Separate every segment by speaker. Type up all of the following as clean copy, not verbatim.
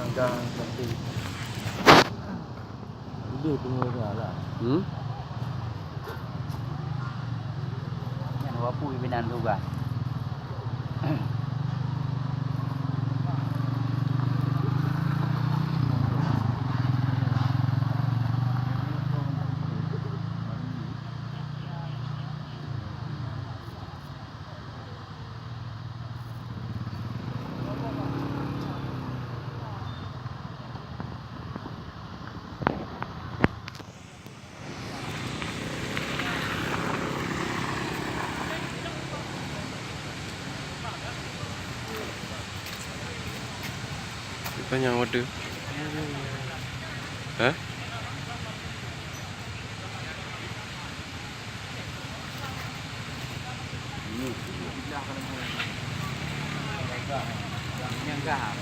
Speaker 1: hanggang gabi. Hindi, tumulala.
Speaker 2: Yan, wapo ibinandugan.
Speaker 3: Banyak order. Hah?
Speaker 2: Ini sebelah kalau mau. Yang enggak.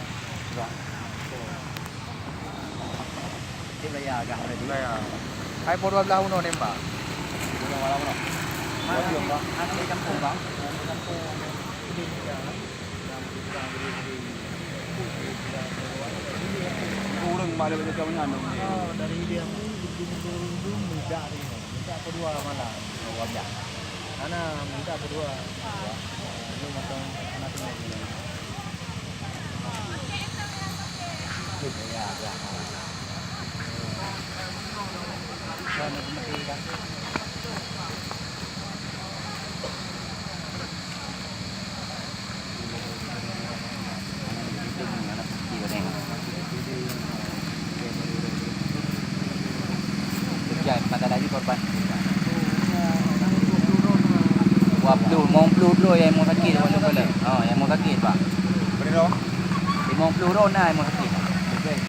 Speaker 2: Dia bayar agak tadi.
Speaker 1: Bayar. Hai po 12 uno nembak.
Speaker 2: Malam-malam. Mana? Anak di kampung, Bang.
Speaker 1: Kurang malam macam mana? Oh, dari dia begini minta ni. Minta berdua malam.
Speaker 2: Wajah.
Speaker 1: Ana minta berdua. Lu macam anak ni.
Speaker 2: Ya, ya. Sana mati kan. Jangan pada lagi korban. Wah, mau dulu yang mau sakit, yang mau sakit, Pak.
Speaker 1: Berapa?
Speaker 2: 50 ron lah yang mau sakit.